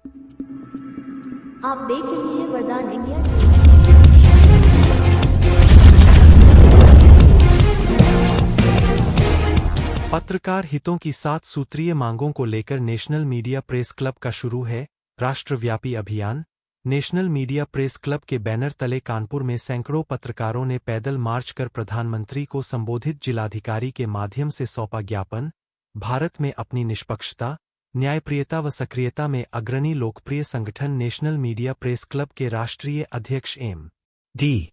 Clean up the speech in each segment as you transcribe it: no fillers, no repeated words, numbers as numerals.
आप देख रहे हैं वरदान इंडिया। पत्रकार हितों की 7 सूत्रीय मांगों को लेकर नेशनल मीडिया प्रेस क्लब का शुरू है राष्ट्रव्यापी अभियान। नेशनल मीडिया प्रेस क्लब के बैनर तले कानपुर में सैकड़ों पत्रकारों ने पैदल मार्च कर प्रधानमंत्री को संबोधित जिलाधिकारी के माध्यम से सौंपा ज्ञापन। भारत में अपनी निष्पक्षता, न्यायप्रियता व सक्रियता में अग्रणी लोकप्रिय संगठन नेशनल मीडिया प्रेस क्लब के राष्ट्रीय अध्यक्ष एम.डी.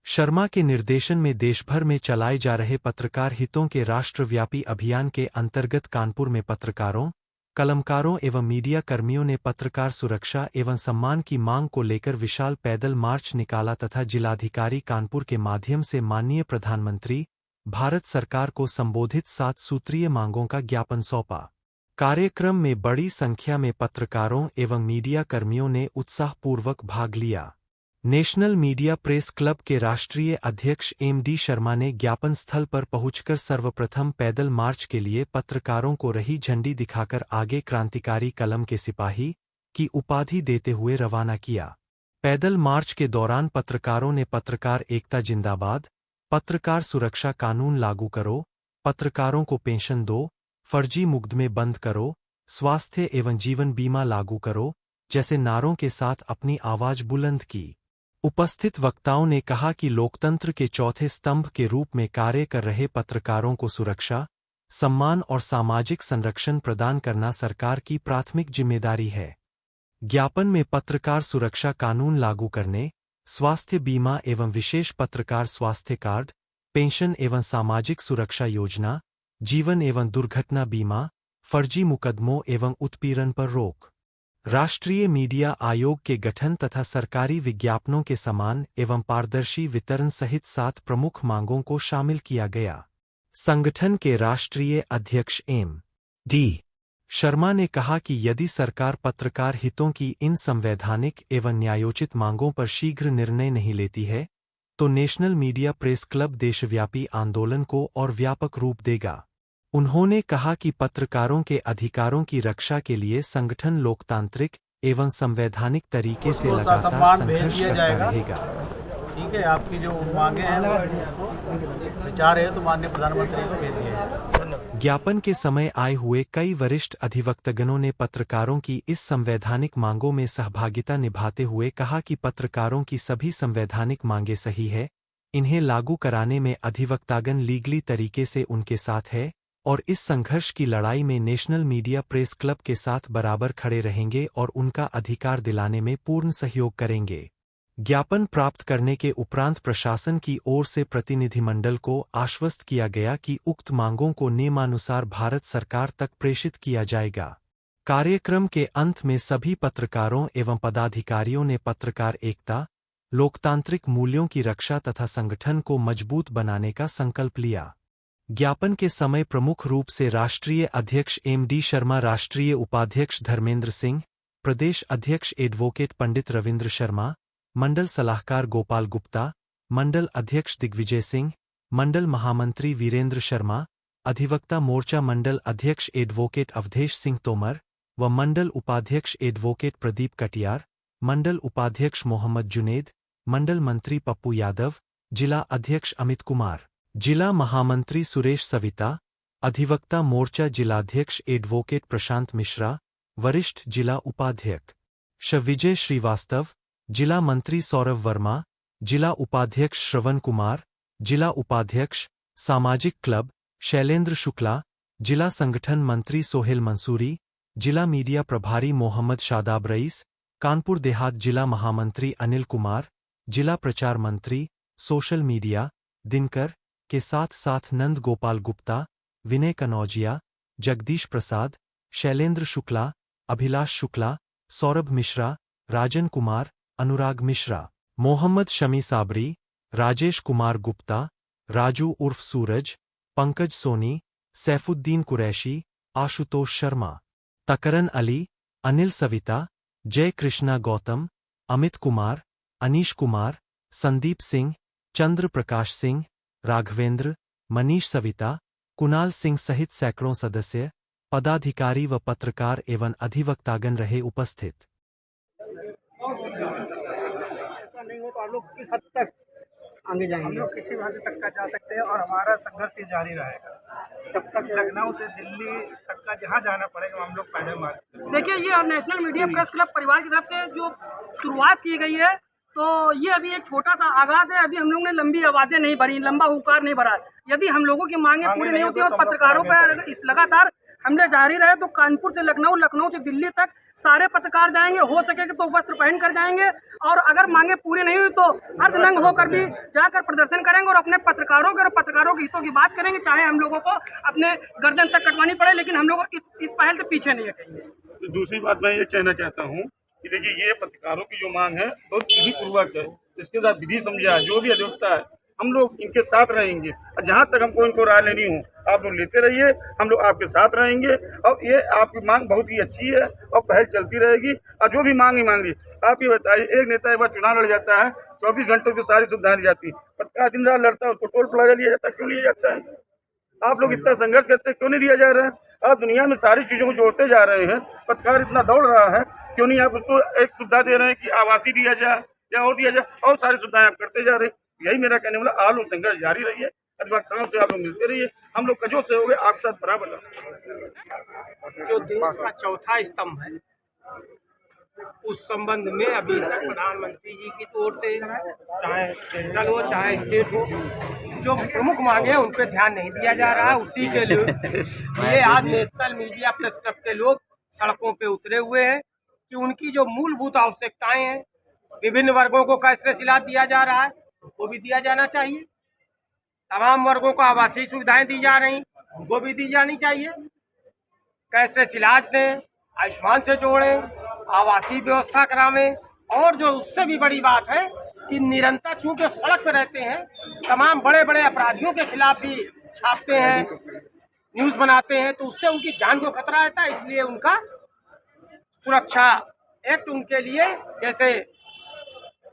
शर्मा के निर्देशन में देशभर में चलाए जा रहे पत्रकार हितों के राष्ट्रव्यापी अभियान के अंतर्गत कानपुर में पत्रकारों, कलमकारों एवं मीडिया कर्मियों ने पत्रकार सुरक्षा एवं सम्मान की मांग को लेकर विशाल पैदल मार्च निकाला तथा जिलाधिकारी कानपुर के माध्यम से माननीय प्रधानमंत्री भारत सरकार को संबोधित 7 सूत्रीय मांगों का ज्ञापन सौंपा। कार्यक्रम में बड़ी संख्या में पत्रकारों एवं मीडिया कर्मियों ने उत्साहपूर्वक भाग लिया। नेशनल मीडिया प्रेस क्लब के राष्ट्रीय अध्यक्ष एम.डी. शर्मा ने ज्ञापन स्थल पर पहुंचकर सर्वप्रथम पैदल मार्च के लिए पत्रकारों को रही झंडी दिखाकर आगे क्रांतिकारी कलम के सिपाही की उपाधि देते हुए रवाना किया। पैदल मार्च के दौरान पत्रकारों ने पत्रकार एकता जिंदाबाद, पत्रकार सुरक्षा कानून लागू करो, पत्रकारों को पेंशन दो, फर्जी मुकदमे बंद करो, स्वास्थ्य एवं जीवन बीमा लागू करो जैसे नारों के साथ अपनी आवाज बुलंद की। उपस्थित वक्ताओं ने कहा कि लोकतंत्र के चौथे स्तंभ के रूप में कार्य कर रहे पत्रकारों को सुरक्षा, सम्मान और सामाजिक संरक्षण प्रदान करना सरकार की प्राथमिक जिम्मेदारी है। ज्ञापन में पत्रकार सुरक्षा कानून लागू करने, स्वास्थ्य बीमा एवं विशेष पत्रकार स्वास्थ्य कार्ड, पेंशन एवं सामाजिक सुरक्षा योजना, जीवन एवं दुर्घटना बीमा, फर्जी मुकदमों एवं उत्पीड़न पर रोक, राष्ट्रीय मीडिया आयोग के गठन तथा सरकारी विज्ञापनों के समान एवं पारदर्शी वितरण सहित 7 प्रमुख मांगों को शामिल किया गया। संगठन के राष्ट्रीय अध्यक्ष एम.डी. शर्मा ने कहा कि यदि सरकार पत्रकार हितों की इन संवैधानिक एवं न्यायोचित मांगों पर शीघ्र निर्णय नहीं लेती है, तो नेशनल मीडिया प्रेस क्लब देशव्यापी आंदोलन को और व्यापक रूप देगा। उन्होंने कहा कि पत्रकारों के अधिकारों की रक्षा के लिए संगठन लोकतांत्रिक एवं संवैधानिक तरीके से लगातार संघर्ष करता रहेगा। ठीक है, आपकी जो मांगे हैं वो विचार है तो माननीय प्रधानमंत्री को भेज दिए। ज्ञापन के समय आए हुए कई वरिष्ठ अधिवक्तगणों ने पत्रकारों की इस संवैधानिक मांगों में सहभागिता निभाते हुए कहा कि पत्रकारों की सभी संवैधानिक मांगे सही है, इन्हें लागू कराने में अधिवक्तागण लीगली तरीके से उनके साथ है और इस संघर्ष की लड़ाई में नेशनल मीडिया प्रेस क्लब के साथ बराबर खड़े रहेंगे और उनका अधिकार दिलाने में पूर्ण सहयोग करेंगे। ज्ञापन प्राप्त करने के उपरांत प्रशासन की ओर से प्रतिनिधिमंडल को आश्वस्त किया गया कि उक्त मांगों को नियमानुसार भारत सरकार तक प्रेषित किया जाएगा। कार्यक्रम के अंत में सभी पत्रकारों एवं पदाधिकारियों ने पत्रकार एकता, लोकतांत्रिक मूल्यों की रक्षा तथा संगठन को मजबूत बनाने का संकल्प लिया। ज्ञापन के समय प्रमुख रूप से राष्ट्रीय अध्यक्ष एम.डी. शर्मा, राष्ट्रीय उपाध्यक्ष धर्मेंद्र सिंह, प्रदेश अध्यक्ष एडवोकेट पंडित रविंद्र शर्मा, मंडल सलाहकार गोपाल गुप्ता, मंडल अध्यक्ष दिग्विजय सिंह, मंडल महामंत्री वीरेंद्र शर्मा, अधिवक्ता मोर्चा मंडल अध्यक्ष एडवोकेट अवधेश सिंह तोमर व मंडल उपाध्यक्ष एडवोकेट प्रदीप कटियार, मंडल उपाध्यक्ष मोहम्मद जुनेद, मंडल मंत्री पप्पू यादव, जिला अध्यक्ष अमित कुमार, जिला महामंत्री सुरेश सविता, अधिवक्ता मोर्चा जिलाध्यक्ष एडवोकेट प्रशांत मिश्रा, वरिष्ठ जिला उपाध्यक्ष विजय श्रीवास्तव, जिला मंत्री सौरभ वर्मा, जिला उपाध्यक्ष श्रवण कुमार, जिला उपाध्यक्ष सामाजिक क्लब शैलेंद्र शुक्ला, जिला संगठन मंत्री सोहेल मंसूरी, जिला मीडिया प्रभारी मोहम्मद शादाब रईस, कानपुर देहात जिला महामंत्री अनिल कुमार, जिला प्रचार मंत्री सोशल मीडिया दिनकर के साथ साथ नंद गोपाल गुप्ता, विनय कनौजिया, जगदीश प्रसाद, शैलेंद्र शुक्ला, अभिलाष शुक्ला, सौरभ मिश्रा, राजन कुमार, अनुराग मिश्रा, मोहम्मद शमी साबरी, राजेश कुमार गुप्ता, राजू उर्फ सूरज, पंकज सोनी, सैफुद्दीन कुरैशी, आशुतोष शर्मा, तकरन अली, अनिल सविता, जय कृष्णा गौतम, अमित कुमार, अनीश कुमार, संदीप सिंह, चंद्र प्रकाश सिंह, राघवेंद्र, मनीष सविता, कुणाल सिंह सहित सैकड़ों सदस्य, पदाधिकारी व पत्रकार एवं अधिवक्तागण रहे उपस्थित। लोग किस हद तक आगे जाएंगे? हम लोग किसी भी हद तक का जा सकते हैं और हमारा संघर्ष ये जारी रहेगा तब तक। लखनऊ से दिल्ली तक का जहाँ जाना पड़ेगा हम लोग पैदल मार्च। देखिए, ये नेशनल मीडिया प्रेस क्लब परिवार की तरफ से जो शुरुआत की गई है, तो ये अभी एक छोटा सा आगाज है। अभी हम लोग ने लंबी आवाजें नहीं भरी, लंबा हुंकार नहीं भरा। यदि हम लोगों की मांगे पूरी नहीं होती और पत्रकारों पर इस लगातार हमले जारी रहे तो कानपुर से लखनऊ, लखनऊ से दिल्ली तक सारे पत्रकार जाएंगे। हो सकेगा तो वस्त्र पहन कर जाएंगे, और अगर मांगे पूरी नहीं हुई तो अर्धनंग होकर भी जाकर प्रदर्शन करेंगे और अपने पत्रकारों के और पत्रकारों के हितों की बात करेंगे, चाहे हम लोगों को अपने गर्दन तक कटवानी पड़े, लेकिन हम लोग इस पहल से पीछे नहीं हटेंगे। तो दूसरी बात मैं ये कहना चाहता हूँ कि देखिए, ये पत्रकारों की जो मांग है बहुत विधिपूर्वक है, इसके साथ विधि समझा है, जो भी अधिवक्ता है हम लोग इनके साथ रहेंगे। और जहाँ तक हमको इनको राय लेनी हो आप लोग लेते रहिए, हम लोग आपके साथ रहेंगे। और ये आपकी मांग बहुत ही अच्छी है और पहल चलती रहेगी। और जो भी मांग ही आप ये बताइए, एक नेता एक बार चुनाव लड़ जाता है, 24 घंटों की सारी सुविधाएं दी जाती, पत्रकार दिन रात लड़ता है, उसको टोल प्लाजा लिया जाता है, क्यों लिया जाता है? आप लोग इतना संघर्ष करते क्यों नहीं दिया जा रहा है? आप दुनिया में सारी चीज़ों को जोड़ते जा रहे हैं, पत्रकार इतना दौड़ रहा है, क्यों नहीं आप उसको एक सुविधा दे रहे हैं कि आवासीय दिया जाए या और दिया जाए, और सारी सुविधाएं आप करते जा रहे हैं। यही मेरा कहने वाला, आप लोग संघर्ष जारी रहिए, अधिवक्ताओं से आप लोग मिलते रहिए, हम लोग कजो से हो गए आपके साथ बराबर। जो देश का चौथा स्तंभ है, उस संबंध में अभी तक प्रधानमंत्री जी की ओर से, चाहे सेंट्रल हो चाहे स्टेट हो, जो प्रमुख मांगे हैं उन पर ध्यान नहीं दिया जा रहा है। उसी के लिए आज नेशनल मीडिया प्रेस क्लब के लोग सड़कों पे उतरे हुए हैं कि उनकी जो मूलभूत आवश्यकताएं हैं, विभिन्न वर्गों को कैशलेस इलाज दिया जा रहा है, वो भी दिया जाना चाहिए। तमाम वर्गों को आवासीय सुविधाएं दी जा रही, वो भी दी जानी चाहिए। कैशलेस इलाज दें, आयुष्मान से जोड़ें, आवासीय व्यवस्था करावें। और जो उससे भी बड़ी बात है कि निरंतर चूंकि सड़क पर रहते हैं, तमाम बड़े बड़े अपराधियों के खिलाफ भी छापते हैं, न्यूज़ बनाते हैं, तो उससे उनकी जान को खतरा रहता है। इसलिए उनका सुरक्षा एक्ट उनके लिए, जैसे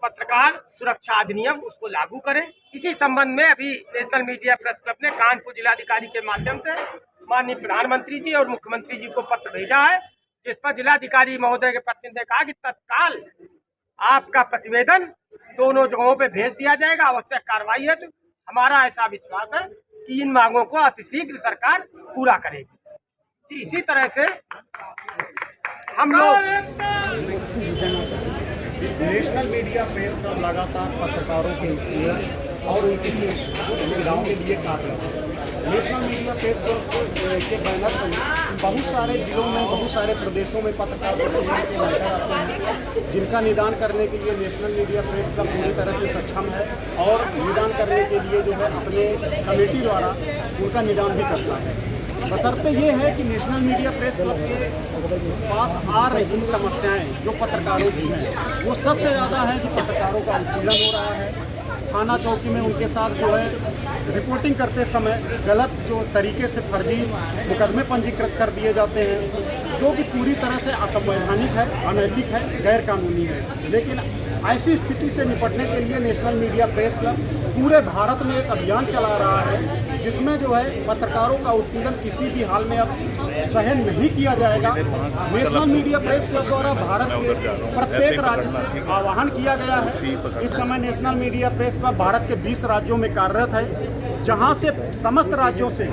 पत्रकार सुरक्षा अधिनियम, उसको लागू करें। इसी संबंध में अभी नेशनल मीडिया प्रेस क्लब ने कानपुर जिलाधिकारी के माध्यम से माननीय प्रधानमंत्री जी और मुख्यमंत्री जी को पत्र भेजा है, जिस पर जिलाधिकारी महोदय के प्रतिनिधि ने कहा कि तत्काल आपका प्रतिवेदन दोनों जगहों पे भेज दिया जाएगा, आवश्यक कार्रवाई है। तो हमारा ऐसा विश्वास है कि इन मांगों को अतिशीघ्र सरकार पूरा करेगी। इसी तरह से हम लोग नेशनल मीडिया प्रेस क्लब लगातार पत्रकारों के लिए और उनकी सुविधाओं के लिए कार्यरत है। नेशनल मीडिया प्रेस क्लब के बैनर पर बहुत सारे जिलों में, बहुत सारे प्रदेशों में पत्रकारों के मैटर आते हैं, जिनका निदान करने के लिए नेशनल मीडिया प्रेस क्लब पूरी तरह से सक्षम है और निदान करने के लिए जो है अपने कमेटी द्वारा उनका निदान भी करता है। बशर्ते ये है कि नेशनल मीडिया प्रेस क्लब के पास आ रही समस्याएं जो पत्रकारों की हैं, वो सबसे ज़्यादा है कि पत्रकारों का उत्पीड़न हो रहा है। थाना चौकी में उनके साथ जो है रिपोर्टिंग करते समय गलत जो तरीके से फर्जी मुकदमे पंजीकृत कर दिए जाते हैं, जो कि पूरी तरह से असंवैधानिक है, अनैतिक है, गैर कानूनी है। लेकिन ऐसी स्थिति से निपटने के लिए नेशनल मीडिया प्रेस क्लब पूरे भारत में एक अभियान चला रहा है, जिसमें जो है पत्रकारों का उत्पीड़न किसी भी हाल में अब सहन नहीं किया जाएगा। नेशनल मीडिया प्रेस क्लब द्वारा भारत के प्रत्येक राज्य से आह्वान किया गया है। इस समय national media press club Bharat के 20 राज्यों में कार्यरत है, जहां से समस्त राज्यों से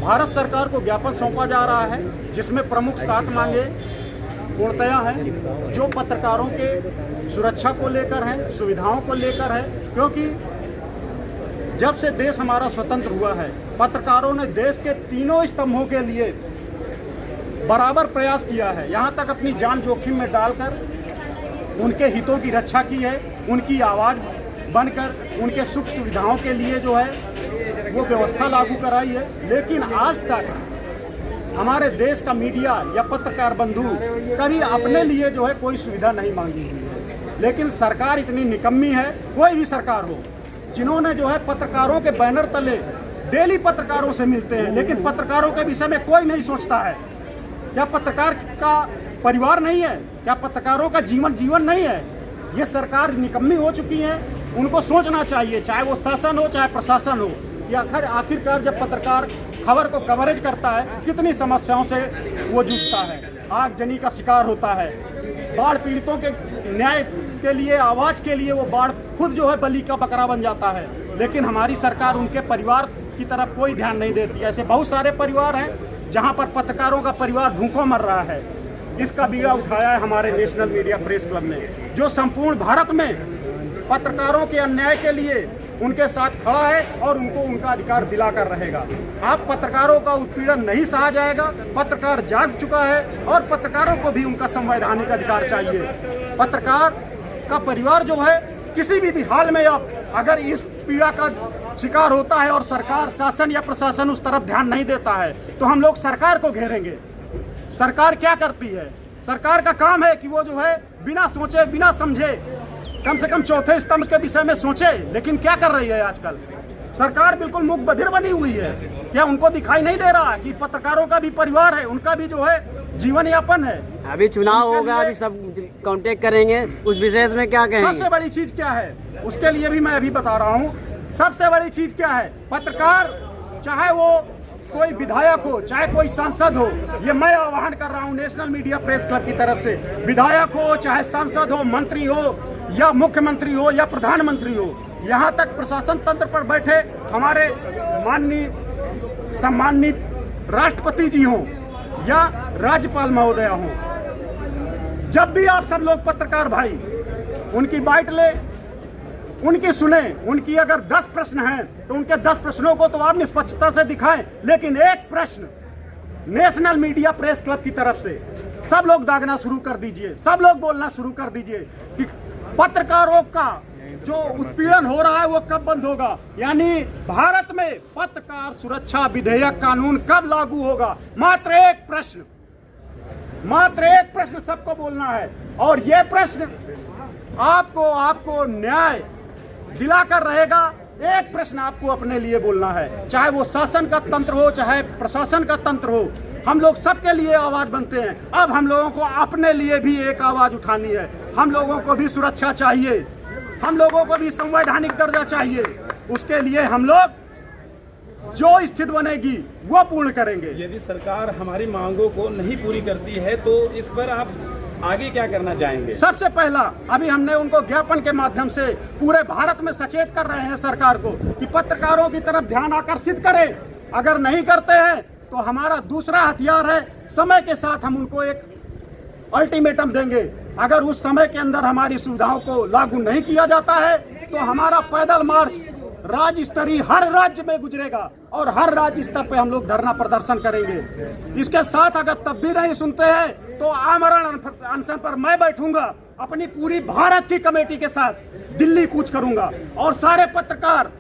भारत सरकार को ज्ञापन सौंपा जा रहा है, जिसमें प्रमुख 7 मांगे पूर्णतया हैं, जो पत्रकारों के सुरक्षा को लेकर है, सुविधाओं को लेकर है। क्योंकि जब से देश हमारा स्वतंत्र हुआ है, पत्रकारों ने देश के तीनों स्तंभों के लिए बराबर प्रयास किया है, यहाँ तक अपनी जान जोखिम में डालकर उनके हितों की रक्षा की है, उनकी आवाज़ बनकर उनके सुख सुविधाओं के लिए जो है वो व्यवस्था लागू कराई है। लेकिन आज तक हमारे देश का मीडिया या पत्रकार बंधु कभी अपने लिए जो है कोई सुविधा नहीं मांगी हुई है। लेकिन सरकार इतनी निकम्मी है, कोई भी सरकार हो, जिन्होंने जो है पत्रकारों के बैनर तले डेली पत्रकारों से मिलते हैं, लेकिन पत्रकारों के विषय में कोई नहीं सोचता है। क्या पत्रकार का परिवार नहीं है? क्या पत्रकारों का जीवन नहीं है? ये सरकार निकम्मी हो चुकी है, उनको सोचना चाहिए, चाहे वो शासन हो चाहे प्रशासन हो। या आखिरकार जब पत्रकार खबर को कवरेज करता है, कितनी समस्याओं से वो जूझता है, आगजनी का शिकार होता है, बाढ़ पीड़ितों के न्याय के लिए, आवाज़ के लिए वो बाढ़ खुद जो है बलि का बकरा बन जाता है। लेकिन हमारी सरकार उनके परिवार की तरफ कोई ध्यान नहीं देती। ऐसे बहुत सारे परिवार हैं जहां पर पत्रकारों का परिवार भूखों मर रहा है। इसका बीड़ा उठाया है हमारे नेशनल मीडिया प्रेस क्लब ने, जो संपूर्ण भारत में पत्रकारों के अन्याय के लिए उनके साथ खड़ा है और उनको उनका अधिकार दिलाकर रहेगा। आप पत्रकारों का उत्पीड़न नहीं सहा जाएगा। पत्रकार जाग चुका है और पत्रकारों को भी उनका संवैधानिक अधिकार चाहिए। पत्रकार का परिवार जो है किसी भी हाल में अब अगर इस पीड़ा का शिकार होता है और सरकार, शासन या प्रशासन उस तरफ ध्यान नहीं देता है तो हम लोग सरकार को घेरेंगे। सरकार क्या करती है? सरकार का काम है कि वो जो है बिना सोचे, बिना समझे, कम से कम चौथे स्तंभ के विषय में सोचे। लेकिन क्या कर रही है आजकल सरकार? बिल्कुल मुख बधिर बनी हुई है। क्या उनको दिखाई नहीं दे रहा कि पत्रकारों का भी परिवार है, उनका भी जो है जीवन यापन है? अभी चुनाव होगा, अभी सब कांटेक्ट करेंगे, उस विषय में क्या कहेंगे? सबसे बड़ी चीज क्या है उसके लिए भी मैं अभी बता रहा हूँ। सबसे बड़ी चीज क्या है? पत्रकार, चाहे वो कोई विधायक हो, चाहे कोई सांसद हो, ये मैं आह्वान कर रहा हूँ नेशनल मीडिया प्रेस क्लब की तरफ से, विधायक हो, चाहे सांसद हो, मंत्री हो या मुख्यमंत्री हो या प्रधानमंत्री हो, यहाँ तक प्रशासन तंत्र पर बैठे हमारे माननीय सम्मानित राष्ट्रपति जी हों या राज्यपाल महोदया हों, जब भी आप सब लोग पत्रकार भाई उनकी बाइट ले, उनकी सुने। उनकी अगर 10 प्रश्न हैं तो उनके 10 प्रश्नों को तो आप निष्पक्षता से दिखाएं, लेकिन एक प्रश्न नेशनल मीडिया प्रेस क्लब की तरफ से सब लोग दागना शुरू कर दीजिए, सब लोग बोलना शुरू कर दीजिए कि पत्रकारों का जो उत्पीड़न हो रहा है वो कब बंद होगा। यानी भारत में पत्रकार सुरक्षा विधेयक कानून कब लागू होगा? मात्र एक प्रश्न सबको बोलना है और ये प्रश्न आपको न्याय दिलाकर रहेगा। एक प्रश्न आपको अपने लिए बोलना है, चाहे वो शासन का तंत्र हो, चाहे प्रशासन का तंत्र हो। हम लोग सबके लिए आवाज बनते हैं। अब हम लोगों को अपने लिए भी एक आवाज उठानी है। हम लोगों को भी सुरक्षा चाहिए, हम लोगों को भी संवैधानिक दर्जा चाहिए। उसके लिए हम लोग जो स्थिति बनेगी वो पूर्ण करेंगे। यदि सरकार हमारी मांगों को नहीं पूरी करती है तो इस पर आप आगे क्या करना चाहेंगे? सबसे पहला अभी हमने उनको ज्ञापन के माध्यम से पूरे भारत में सचेत कर रहे हैं सरकार को कि पत्रकारों की तरफ ध्यान आकर्षित करें। अगर नहीं करते हैं तो हमारा दूसरा हथियार है, समय के साथ हम उनको एक अल्टीमेटम देंगे। अगर उस समय के अंदर हमारी सुविधाओं को लागू नहीं किया जाता है तो हमारा पैदल मार्च राज्य स्तरीय हर राज्य में गुजरेगा और हर राज्य स्तर पे हम लोग धरना प्रदर्शन करेंगे। इसके साथ अगर तब भी नहीं सुनते हैं तो आमरण अनशन पर मैं बैठूंगा, अपनी पूरी भारत की कमेटी के साथ दिल्ली कूच करूंगा और सारे पत्रकार,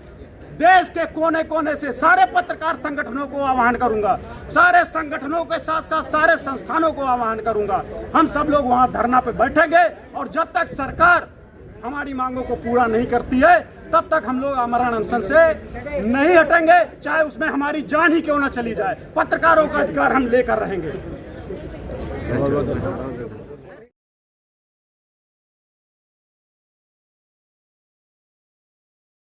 देश के कोने कोने से सारे पत्रकार संगठनों को आह्वान करूंगा, सारे संगठनों के साथ साथ सारे संस्थानों को आह्वान करूंगा। हम सब लोग वहां धरना पे बैठेंगे और जब तक सरकार हमारी मांगों को पूरा नहीं करती है तब तक हम लोग आमरण अनशन से नहीं हटेंगे, चाहे उसमें हमारी जान ही क्यों न चली जाए। पत्रकारों का अधिकार हम लेकर रहेंगे।